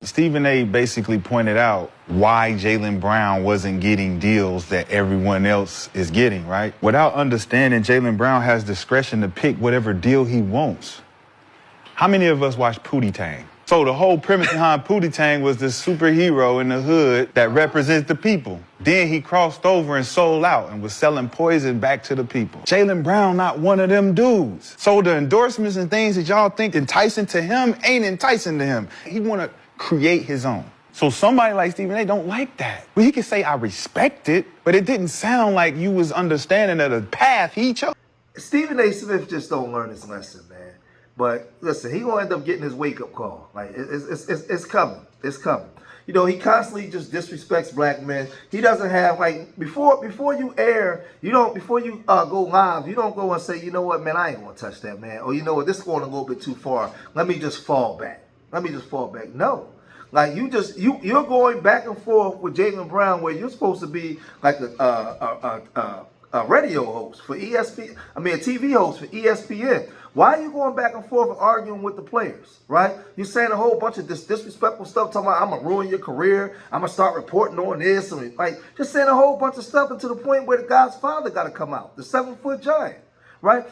Stephen A. basically pointed out why Jaylen Brown wasn't getting deals that everyone else is getting, right? Without understanding, Jaylen Brown has discretion to pick whatever deal he wants. How many of us watch Pootie Tang? So the whole premise behind Pootie Tang was this superhero in the hood that represents the people. Then he crossed over and sold out and was selling poison back to the people. Jaylen Brown not one of them dudes. So the endorsements and things that y'all think enticing to him ain't enticing to him. He want to create his own. So somebody like Stephen A. don't like that. Well, he could say, I respect it, but it didn't sound like you was understanding of the path he chose. Stephen A. Smith just don't learn his lesson, man. But listen, he gonna end up getting his wake-up call. Like it's coming. It's coming. You know, he constantly just disrespects black men. He doesn't have, like, before you air, before you go live, you don't go and say, you know what, man, I ain't gonna touch that, man. Or you know what, this is going a little bit too far. Let me just fall back. No. Like, you're going back and forth with Jaylen Brown, where you're supposed to be like a radio host for ESPN. I mean, a TV host for ESPN. Why are you going back and forth and arguing with the players, right? You're saying a whole bunch of disrespectful stuff, talking about I'm going to ruin your career, I'm going to start reporting on this, and like just saying a whole bunch of stuff, and to the point where the guy's father got to come out, the 7-foot giant, right?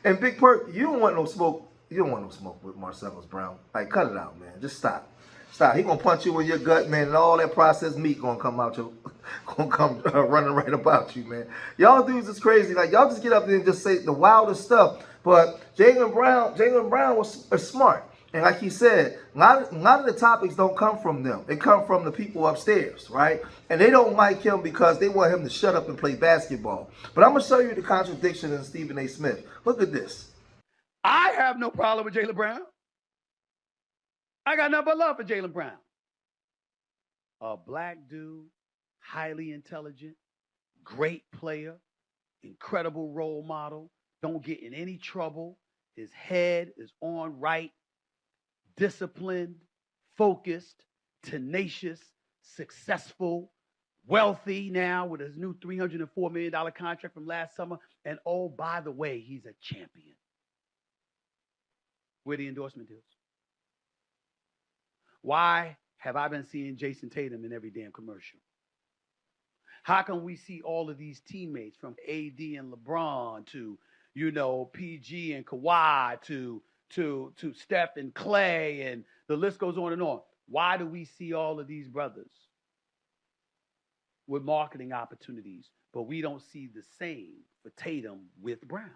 And Big Perk, you don't want no smoke. You don't want no smoke with Marcellus Brown. Like, cut it out, man. Just stop. Stop. He gonna punch you in your gut, man, and all that processed meat gonna come out gonna come running right about you, man. Y'all dudes is crazy. Like, y'all just get up there and just say the wildest stuff. But Jaylen Brown was smart, and like he said, a lot of the topics don't come from them. They come from the people upstairs, right? And they don't like him because they want him to shut up and play basketball. But I'm gonna show you the contradiction in Stephen A. Smith. Look at this. I have no problem with Jaylen Brown. I got nothing but love for Jaylen Brown. A black dude, highly intelligent, great player, incredible role model, don't get in any trouble. His head is on right, disciplined, focused, tenacious, successful, wealthy now with his new $304 million contract from last summer. And oh, by the way, he's a champion. Where the endorsement deals? Why have I been seeing Jason Tatum in every damn commercial? How can we see all of these teammates, from AD and LeBron to, you know, PG and Kawhi to Steph and Clay, and the list goes on and on? Why do we see all of these brothers with marketing opportunities, but we don't see the same for Tatum with Brown?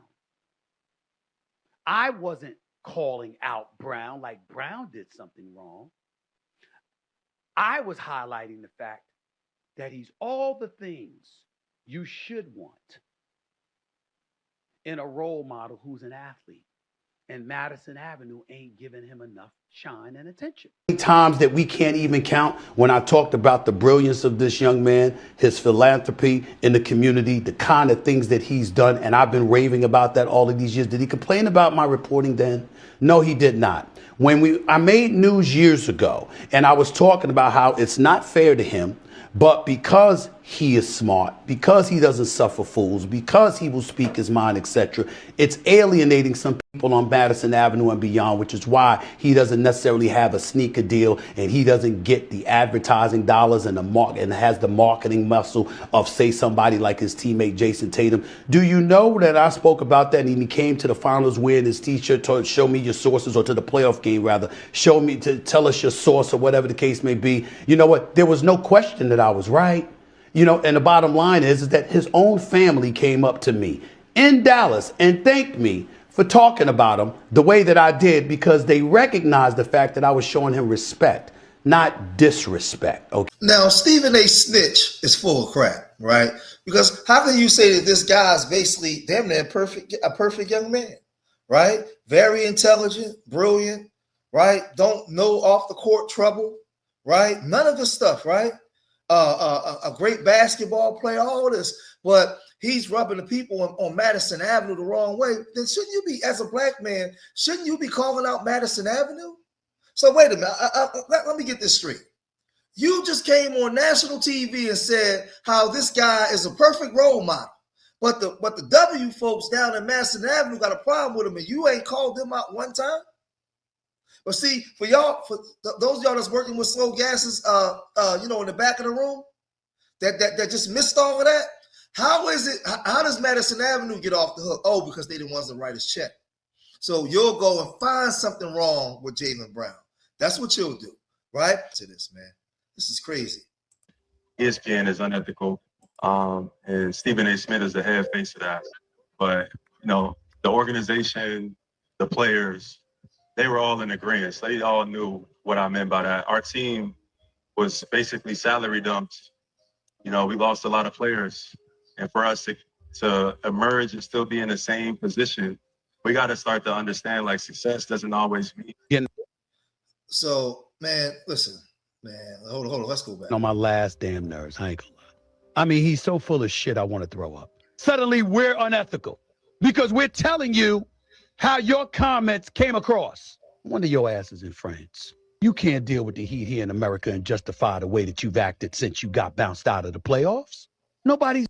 I wasn't calling out Brown like Brown did something wrong. I was highlighting the fact that he's all the things you should want in a role model who's an athlete. And Madison Avenue ain't giving him enough shine and attention. Times that we can't even count when I talked about the brilliance of this young man, his philanthropy in the community, the kind of things that he's done. And I've been raving about that all of these years. Did he complain about my reporting then? No, he did not. When I made news years ago, and I was talking about how it's not fair to him, but because he is smart, because he doesn't suffer fools, because he will speak his mind, etc., it's alienating some people on Madison Avenue and beyond, which is why he doesn't necessarily have a sneaker deal, and he doesn't get the advertising dollars and and has the marketing muscle of, say, somebody like his teammate Jason Tatum. Do you know that I spoke about that, and he came to the finals wearing his t-shirt, told, show me your sources, or to the playoff game rather, show me, to tell us your source, or whatever the case may be. You know what? There was no question that I was right. You know, and the bottom line is that his own family came up to me in Dallas and thanked me for talking about him the way that I did, because they recognized the fact that I was showing him respect, not disrespect. Okay. Now, Stephen A. Snitch is full of crap, right? Because how can you say that this guy is basically damn near a perfect young man, right? Very intelligent, brilliant, right? Don't know off the court trouble, right? None of this stuff, right? A great basketball player, all this, but he's rubbing the people on Madison Avenue the wrong way. Then shouldn't you be, as a black man, shouldn't you be calling out Madison Avenue? So wait a minute, let me get this straight. You just came on national TV and said how this guy is a perfect role model, but the W folks down in Madison Avenue got a problem with him, and you ain't called them out one time? But see, for y'all, those of y'all that's working with slow gases, in the back of the room, that just missed all of that. How is it? How does Madison Avenue get off the hook? Oh, because they didn't want to write his check. So you'll go and find something wrong with Jaylen Brown. That's what you'll do, right? To this, man, this is crazy. ESPN is unethical, and Stephen A. Smith is the head face of that. But the organization, the players, they were all in agreement. They all knew what I meant by that. Our team was basically salary dumped. We lost a lot of players, and for us to emerge and still be in the same position, we got to start to understand like success doesn't always mean. So, man, listen, man, hold on, let's go back. On my last damn nerves, I ain't gonna lie. I mean, he's so full of shit, I want to throw up. Suddenly, we're unethical because we're telling you how your comments came across. One of your asses in France. You can't deal with the heat here in America and justify the way that you've acted since you got bounced out of the playoffs. Nobody's.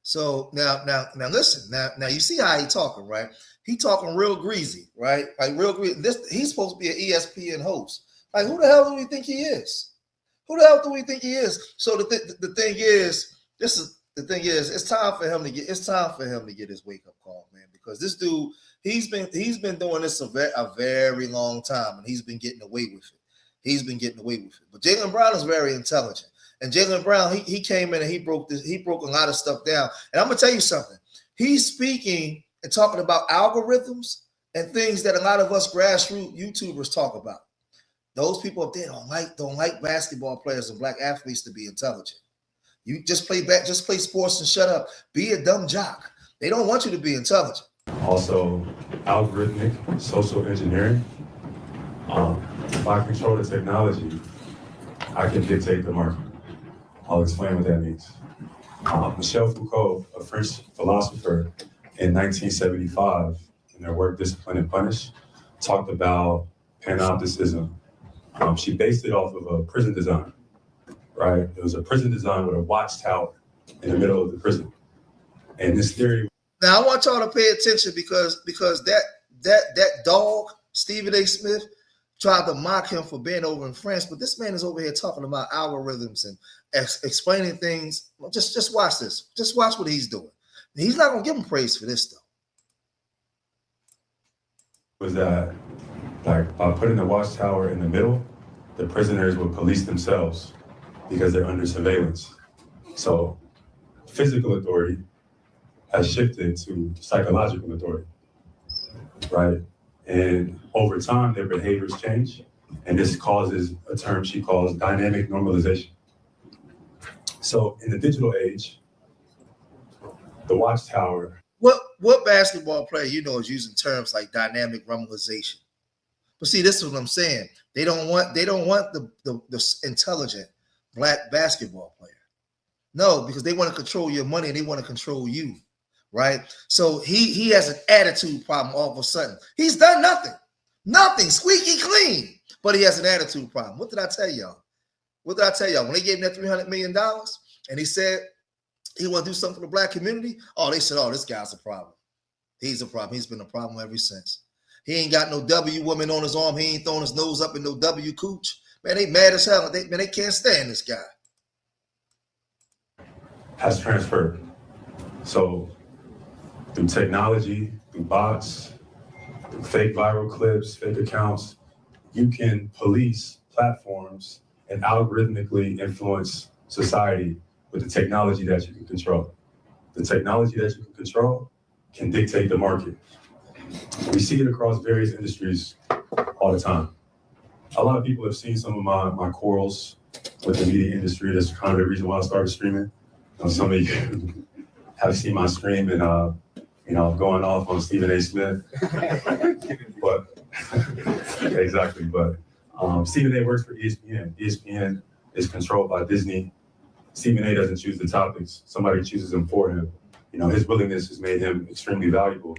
So now listen. Now you see how he talking, right? He talking real greasy, right? Like real greasy. He's supposed to be an ESPN host. Like who the hell do we think he is? Who the hell do we think he is? So the thing is, it's time for him to get his wake up call, man. Because this dude, he's been doing this a very long time, and he's been getting away with it. But Jaylen Brown is very intelligent. And Jaylen Brown, he came in and he broke a lot of stuff down. And I'm gonna tell you something. He's speaking and talking about algorithms and things that a lot of us grassroots YouTubers talk about. Those people up there don't like basketball players and black athletes to be intelligent. You just play sports and shut up. Be a dumb jock. They don't want you to be intelligent. Also, algorithmic social engineering. If I control the technology, I can dictate the market. I'll explain what that means. Michel Foucault, a French philosopher in 1975, in their work Discipline and Punish, talked about panopticism. She based it off of a prison design, right? It was a prison design with a watchtower in the middle of the prison. And this theory. Now I want y'all to pay attention because that dog, Stephen A. Smith, tried to mock him for being over in France, but this man is over here talking about algorithms and explaining things. Just watch this. Just watch what he's doing. He's not gonna give him praise for this though. Was that like by putting the watchtower in the middle, the prisoners would police themselves because they're under surveillance. So physical authority has shifted to psychological authority, right? And over time, their behaviors change, and this causes a term she calls dynamic normalization. So in the digital age, the watchtower. What basketball player is using terms like dynamic normalization? But see, this is what I'm saying. They don't want the intelligent black basketball player. No, because they want to control your money and they want to control you. Right? So he has an attitude problem all of a sudden. He's done nothing, squeaky clean, but he has an attitude problem. What did I tell y'all? When they gave him that $300 million and he said he want to do something for the black community, they said, this guy's a problem. He's a problem. He's been a problem ever since. He ain't got no W woman on his arm. He ain't throwing his nose up in no W cooch. Man, they mad as hell. They can't stand this guy. Has transferred. So through technology, through bots, through fake viral clips, fake accounts, you can police platforms and algorithmically influence society with the technology that you can control. The technology that you can control can dictate the market. We see it across various industries all the time. A lot of people have seen some of my quarrels with the media industry. That's kind of the reason why I started streaming. Some of you have seen my stream and going off on Stephen A. Smith. But exactly. But Stephen A. works for ESPN. ESPN is controlled by Disney. Stephen A. doesn't choose the topics. Somebody chooses them for him. His willingness has made him extremely valuable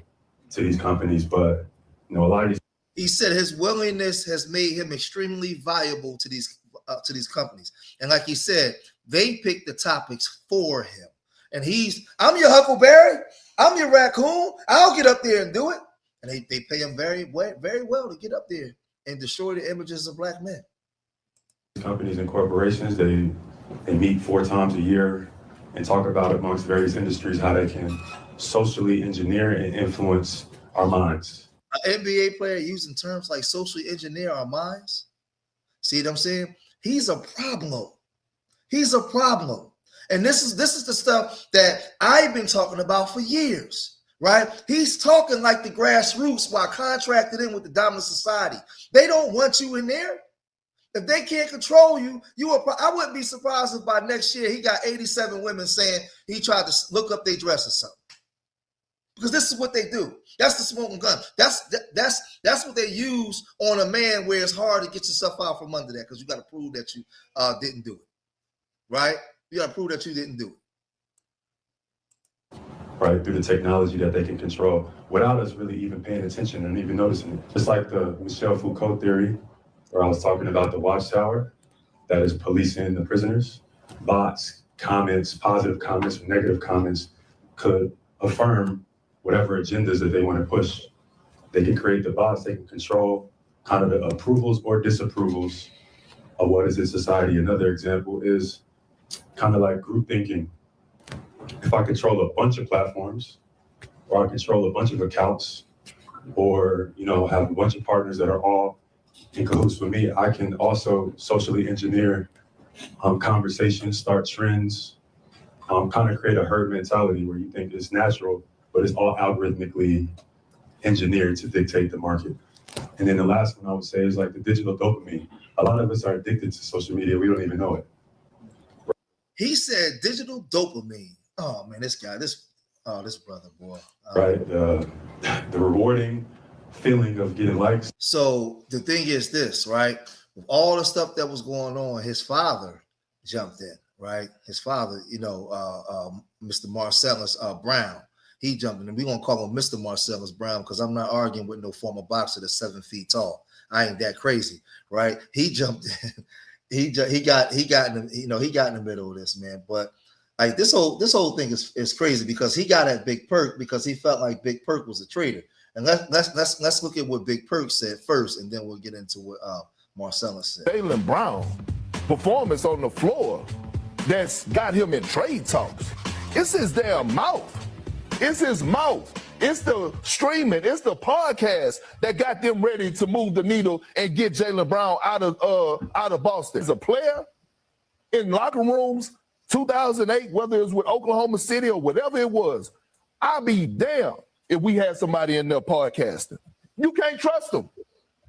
to these companies. But a lot of these. He said his willingness has made him extremely valuable to these companies. And like he said, they pick the topics for him. And I'm your Huckleberry. I'm your raccoon. I'll get up there and do it. And they pay him very, very well to get up there and destroy the images of black men. Companies and corporations, they meet 4 times a year and talk about amongst various industries how they can socially engineer and influence our minds. An NBA player using terms like socially engineer our minds. See what I'm saying? He's a problem. He's a problem. And this is the stuff that I've been talking about for years, right? He's talking like the grassroots while contracted in with the dominant society. They don't want you in there. If they can't control you, I wouldn't be surprised if by next year he got 87 women saying he tried to look up their dress or something. Because this is what they do. That's the smoking gun. That's what they use on a man where it's hard to get yourself out from under that because you got to prove that you didn't do it, right? You got to prove that you didn't do it. Right, through the technology that they can control without us really even paying attention and even noticing it. Just like the Michel Foucault theory, where I was talking about the watchtower that is policing the prisoners. Bots, comments, positive comments, or negative comments could affirm whatever agendas that they want to push. They can create the bots, they can control kind of the approvals or disapprovals of what is in society. Another example is kind of like group thinking. If I control a bunch of platforms, or I control a bunch of accounts, or have a bunch of partners that are all in cahoots with me, I can also socially engineer conversations, start trends, kind of create a herd mentality where you think it's natural, but it's all algorithmically engineered to dictate the market. And then the last one I would say is like the digital dopamine. A lot of us are addicted to social media. We don't even know it. He said digital dopamine. Oh man, this brother, boy. Right. The rewarding feeling of getting likes. So the thing is this, right? With all the stuff that was going on, his father jumped in, right? His father, Mr. Marcellus Brown, he jumped in. And we're going to call him Mr. Marcellus Brown because I'm not arguing with no former boxer that's 7 feet tall. I ain't that crazy, right? He jumped in. He got in the middle of this, man. But like this whole thing is crazy because he got at Big Perk because he felt like Big Perk was a traitor. And let's look at what Big Perk said first, and then we'll get into what Marcellus said. Jaylen Brown performance on the floor that's got him in trade talks. It's his damn mouth. It's his mouth. It's the streaming. It's the podcast that got them ready to move the needle and get Jaylen Brown out of Boston. As a player in locker rooms, 2008, whether it was with Oklahoma City or whatever it was, I'd be damned if we had somebody in there podcasting. You can't trust them.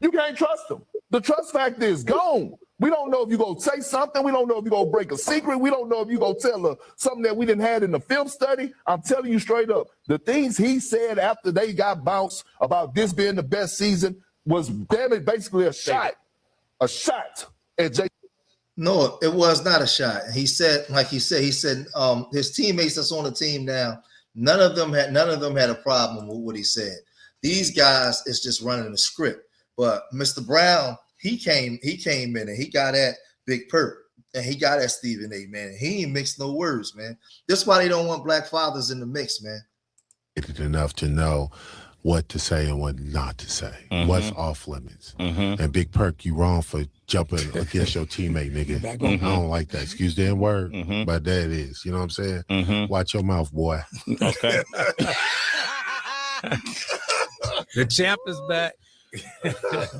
You can't trust them. The trust factor is gone. We don't know if you're going to say something. We don't know if you're going to break a secret. We don't know if you're going to tell something that we didn't have in the film study. I'm telling you straight up, the things he said after they got bounced about this being the best season was damn it, basically a shot at Jay. No, it was not a shot. He said his teammates that's on the team now, none of them had a problem with what he said. These guys is just running the script. But Mr. Brown, he came in and he got at Big Perk and he got at Stephen A, man. He ain't mixed no words, man. That's why they don't want black fathers in the mix, man. Enough to know what to say and what not to say. Mm-hmm. What's off limits. Mm-hmm. And Big Perk, you wrong for jumping against your teammate, nigga. Mm-hmm. I don't like that. Excuse the N-word, but that is. You know what I'm saying? Mm-hmm. Watch your mouth, boy. Okay. The champ is back.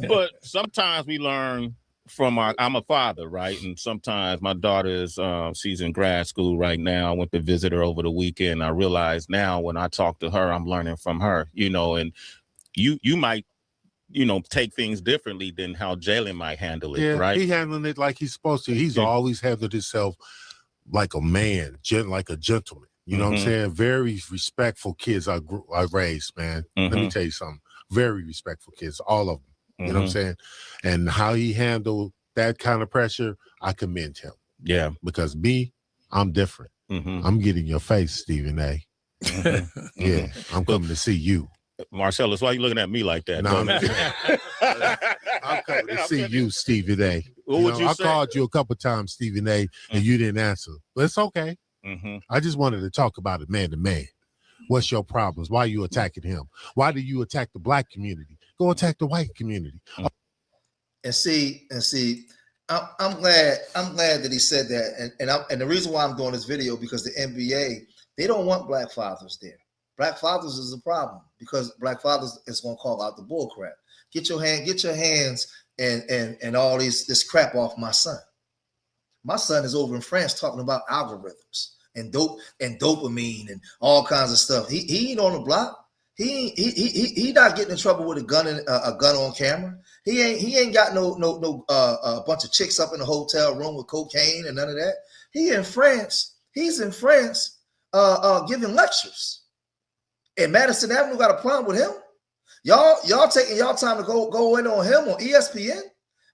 But sometimes we learn from I'm a father, right? And sometimes my daughter is she's in grad school right now. I went to visit her over the weekend. I realize now when I talk to her, I'm learning from her, and you might, take things differently than how Jaylen might handle it, right? He handling it like he's supposed to. He's always handled himself like a man, like a gentleman. You know what I'm saying? Very respectful kids I raised, man. Let me tell you something. Very respectful kids, all of them. You know what I'm saying? And how he handled that kind of pressure, I commend him. Yeah. Because I'm different. I'm getting your face, Stephen A. Yeah, I'm coming to see you. Marcellus, why are you looking at me like that? No, I'm coming to see you, Stephen A. What would you say? I called you a couple times, Stephen A., and you didn't answer. But it's okay. I just wanted to talk about it man to man. What's your problems? Why are you attacking him? Why do you attack the black community? Go attack the white community. And see, I'm glad that he said that. And the reason why I'm doing this video, because the NBA, they don't want black fathers there. Black fathers is a problem because black fathers is going to call out the bull crap. Get your hands and all this crap off my son. My son is over in France talking about algorithms and dopamine and all kinds of stuff. He ain't on the block. He not getting in trouble with a gun on camera. He ain't got no bunch of chicks up in the hotel room with cocaine and none of that. He's in France giving lectures. And Madison Avenue got a problem with him. Y'all taking y'all time to go in on him on ESPN.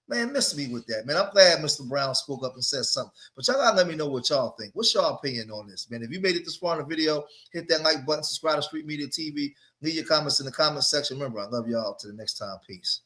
Man, miss me with that, man. I'm glad Mr. Brown spoke up and said something. But y'all gotta let me know what y'all think. What's your opinion on this, man? If you made it this far in the video, hit that like button, subscribe to Street Media TV, leave your comments in the comment section. Remember, I love y'all. Till the next time. Peace.